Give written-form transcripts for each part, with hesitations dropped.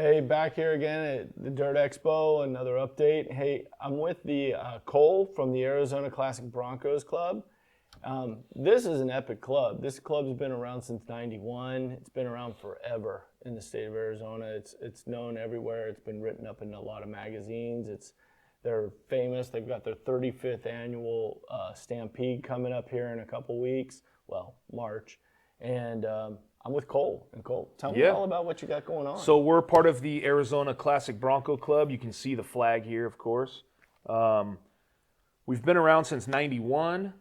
Hey, back here again at the Dirt Expo, another update. Hey, I'm with the Cole from the Arizona Classic Broncos Club. This is an epic club. This club's been around since '91. It's been around forever in the state of Arizona. It's known everywhere. It's been written up in a lot of magazines. They're famous. They've got their 35th annual Stampede coming up here in a couple weeks. Well, March. And I'm with Cole. And Cole, tell me all about what you got going on. So we're part of the Arizona Classic Bronco Club. You can see the flag here, of course. We've been around since '91.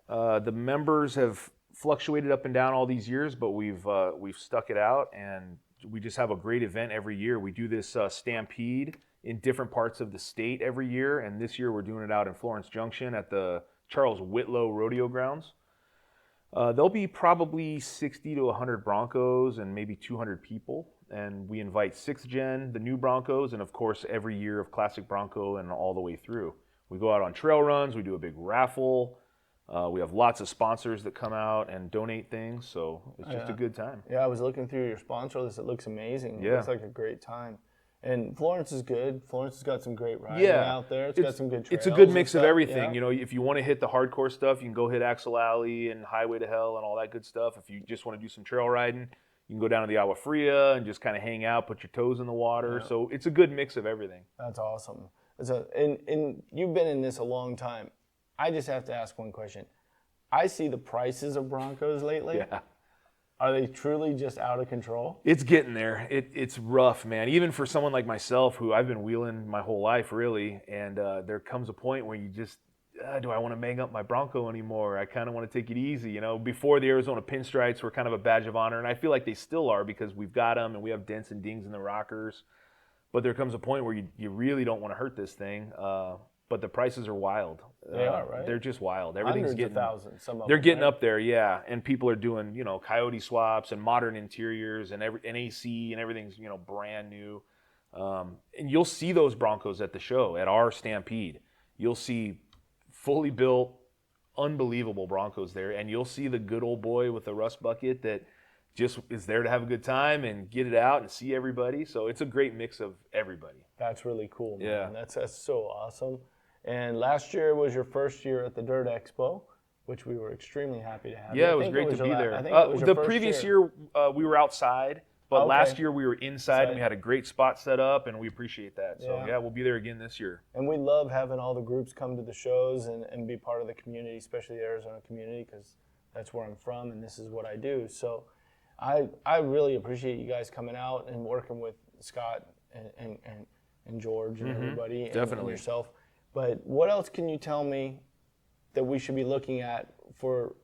The members have fluctuated up and down all these years, but we've stuck it out, and we just have a great event every year. We do this Stampede in different parts of the state every year, and this year we're doing it out in Florence Junction at the Charles Whitlow Rodeo Grounds. There'll be probably 60 to 100 Broncos and maybe 200 people, and we invite 6th Gen, the new Broncos, and of course every year of Classic Bronco and all the way through. We go out on trail runs, we do a big raffle. We have lots of sponsors that come out and donate things, so it's just a good time. Yeah, I was looking through your sponsor list. It looks amazing. It Yeah. looks like a great time. And Florence is good. Florence has got some great riding out there. It's got some good trails. It's a good mix of stuff. everything. Yeah. You know, if you want to hit the hardcore stuff, you can go hit Axle Alley and Highway to Hell and all that good stuff. If you just want to do some trail riding, you can go down to the Agua Fria and just kind of hang out, put your toes in the water. Yeah. So it's a good mix of everything. That's awesome. And you've been in this a long time. I just have to ask one question. I see the prices of Broncos lately. Yeah. Are they truly just out of control? It's getting there. It's rough, man. Even for someone like myself, who I've been wheeling my whole life, really. And there comes a point where you just, do I want to bang up my Bronco anymore? I kind of want to take it easy. You know, before the Arizona Pinstripes were kind of a badge of honor, and I feel like they still are because we've got them and we have dents and dings in the rockers. But there comes a point where you really don't want to hurt this thing. But the prices are wild. They are, right? They're just wild. Everything's getting thousands. Some of they're them, getting right? up there, yeah. And people are doing, coyote swaps and modern interiors and AC and everything's, brand new. And you'll see those Broncos at the show, at our Stampede. You'll see fully built, unbelievable Broncos there, and you'll see the good old boy with the rust bucket that just is there to have a good time and get it out and see everybody. So it's a great mix of everybody. That's really cool, man. Yeah. That's so awesome. And last year was your first year at the Dirt Expo, which we were extremely happy to have. Yeah, it was great to be there. I think it was the your first previous year we were outside, but Okay. last year we were inside and we had a great spot set up, and we appreciate that. So Yeah. we'll be there again this year. And we love having all the groups come to the shows and be part of the community, especially the Arizona community, because that's where I'm from and this is what I do. So I really appreciate you guys coming out and working with Scott and George and everybody and Definitely. yourself. But what else can you tell me that we should be looking at for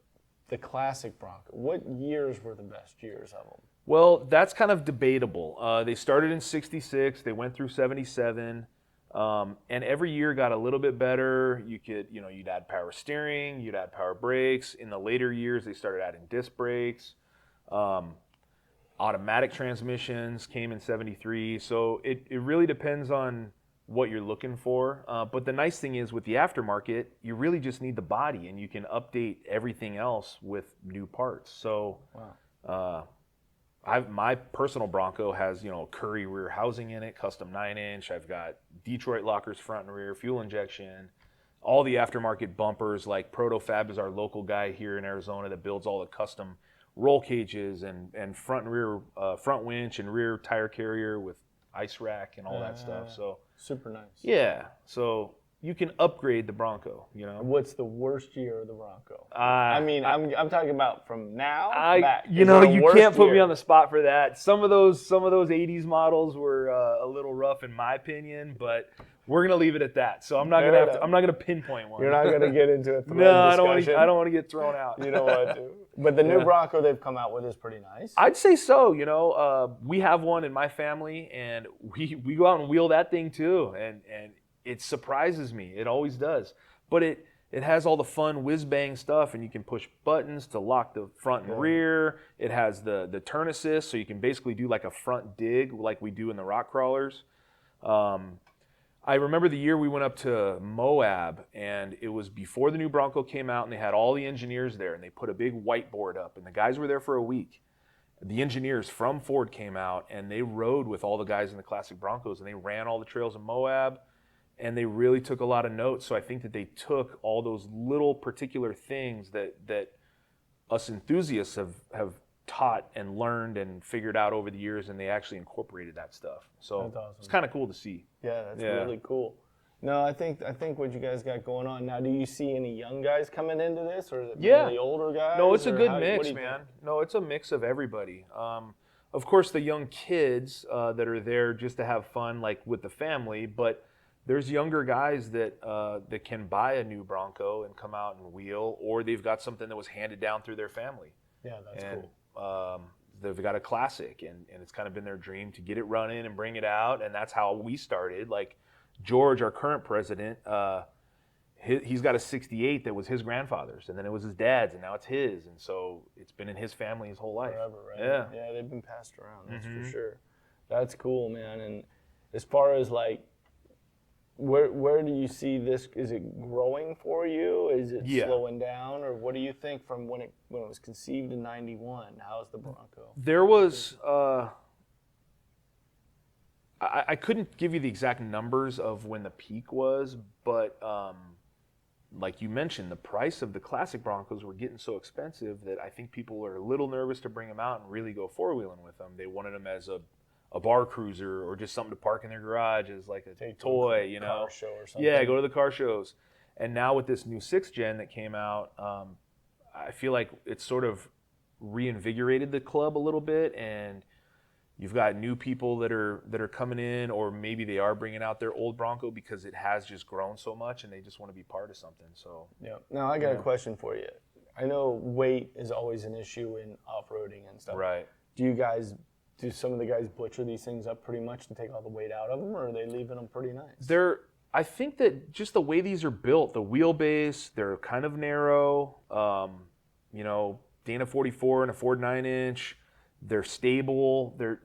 the Classic Bronco? What years were the best years of them? Well, that's kind of debatable. They started in '66, they went through '77, and every year got a little bit better. You'd add power steering, you'd add power brakes. In the later years, they started adding disc brakes. Automatic transmissions came in '73, so it really depends on what you're looking for. But the nice thing is with the aftermarket, you really just need the body, and you can update everything else with new parts. So my personal Bronco has Curry rear housing in it, custom 9-inch. I've got Detroit lockers front and rear, fuel injection, all the aftermarket bumpers. Like Protofab is our local guy here in Arizona that builds all the custom roll cages and front and rear front winch and rear tire carrier with ice rack and all that stuff. So super nice. yeah, so you can upgrade the Bronco. What's the worst year of the Bronco? I'm talking about from now back. You can't put me on the spot for that. Some of those '80s models were a little rough in my opinion, but we're gonna leave it at that. So I'm not gonna pinpoint one. You're not gonna get into a thread No, discussion. I don't want to get thrown out. You don't want to. But the new Bronco they've come out with is pretty nice. I'd say so. We have one in my family, and we go out and wheel that thing too, and it surprises me. It always does. But it has all the fun whiz-bang stuff, and you can push buttons to lock the front and rear. It has the turn assist, so you can basically do like a front dig like we do in the rock crawlers. I remember the year we went up to Moab, and it was before the new Bronco came out, and they had all the engineers there, and they put a big whiteboard up, and the guys were there for a week. the engineers from Ford came out and they rode with all the guys in the Classic Broncos and they ran all the trails in Moab and they really took a lot of notes. So I think that they took all those little particular things that us enthusiasts have taught and learned and figured out over the years, and they actually incorporated that stuff. So That's awesome. It's kind of cool to see. Yeah, that's really cool. No, I think what you guys got going on now. Do you see any young guys coming into this, or is it mainly older guys? No, it's a good what mix, do you man. think? No, it's a mix of everybody. Of course, the young kids that are there just to have fun, like with the family, but there's younger guys that that can buy a new Bronco and come out and wheel, or they've got something that was handed down through their family. Yeah, that's cool. They've got a Classic, and it's kind of been their dream to get it running and bring it out, and that's how we started. Like George, our current president, he's got a 68 that was his grandfather's, and then it was his dad's, and now it's his, and so it's been in his family his whole life. Forever, right? Yeah. Yeah, they've been passed around, that's for sure. That's cool, man. And as far as like, where do you see this? Is it growing for you? Is it slowing down, or what do you think from when it was conceived in '91? How's the Bronco? There was. I couldn't give you the exact numbers of when the peak was, but like you mentioned, the price of the Classic Broncos were getting so expensive that I think people were a little nervous to bring them out and really go four-wheeling with them. They wanted them as a bar cruiser or just something to park in their garage as like a toy, you know. Car show or something. Yeah, go to the car shows. And now with this new 6th gen that came out, I feel like it's sort of reinvigorated the club a little bit, and you've got new people that are coming in, or maybe they are bringing out their old Bronco because it has just grown so much and they just want to be part of something. So yeah. Now I got a question for you. I know weight is always an issue in off-roading and stuff. Right. Do some of the guys butcher these things up pretty much to take all the weight out of them, or are they leaving them pretty nice? I think that just the way these are built, the wheelbase, they're kind of narrow. You know, Dana 44 and a Ford 9-inch. They're stable. They're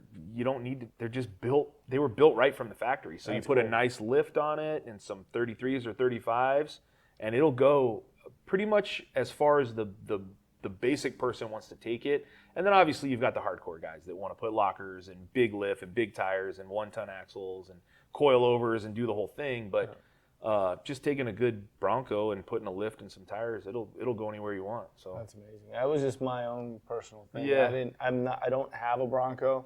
just built. They were built right from the factory. So you put a nice lift on it and some 33s or 35s, and it'll go pretty much as far as the basic person wants to take it. And then obviously you've got the hardcore guys that want to put lockers and big lift and big tires and 1-ton axles and coilovers and do the whole thing. But just taking a good Bronco and putting a lift and some tires, it'll go anywhere you want. So that's amazing. That was just my own personal thing. Yeah. I don't have a Bronco.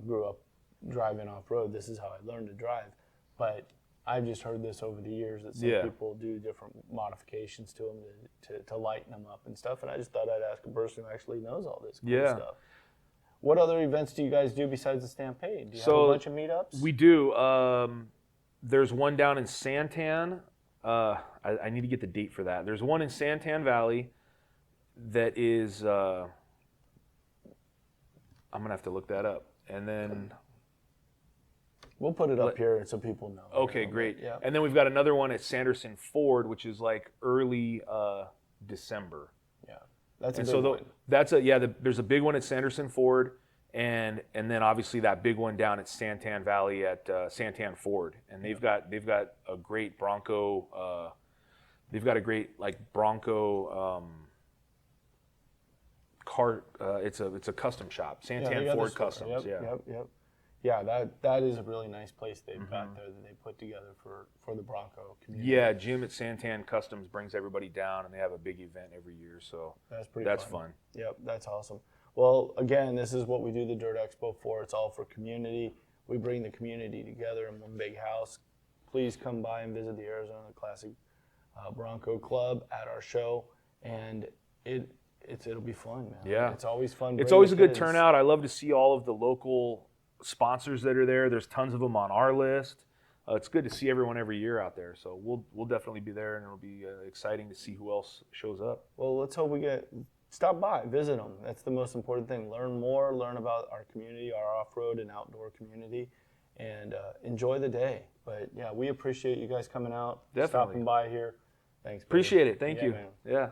Grew up driving off road. This is how I learned to drive. But I've just heard this over the years that some people do different modifications to them to lighten them up and stuff. And I just thought I'd ask a person who actually knows all this cool stuff. What other events do you guys do besides the Stampede? Do you have a bunch of meetups? We do. There's one down in Santan. I need to get the date for that. There's one in Santan Valley that is, I'm going to have to look that up. And then we'll put it up here so people know. Okay, great. Yeah. And then we've got another one at Sanderson Ford, which is like early December. Yeah, that's a and big so one. There's a big one at Sanderson Ford, and then obviously that big one down at Santan Valley at Santan Ford, and they've got a great Bronco. They've got a great like Bronco car. It's a custom shop, Santan Ford Customs. Yep. Yeah, that is a really nice place they've got there that they put together for the Bronco community. Yeah, Jim at Santan Customs brings everybody down, and they have a big event every year, so that's fun. Yep, that's awesome. Well, again, this is what we do the Dirt Expo for. It's all for community. We bring the community together in one big house. Please come by and visit the Arizona Classic Bronco Club at our show, and it'll be fun, man. Yeah, it's always fun. It's always a good turnout. I love to see all of the local sponsors that are there. There's tons of them on our list. It's good to see everyone every year out there. So we'll definitely be there, and it'll be exciting to see who else shows up. Well, let's hope stop by, visit them. That's the most important thing. Learn more, learn about our community, our off-road and outdoor community, and enjoy the day. But yeah, we appreciate you guys coming out, Definitely. stopping by here. Thanks. Appreciate it. Thank you. Man. Yeah.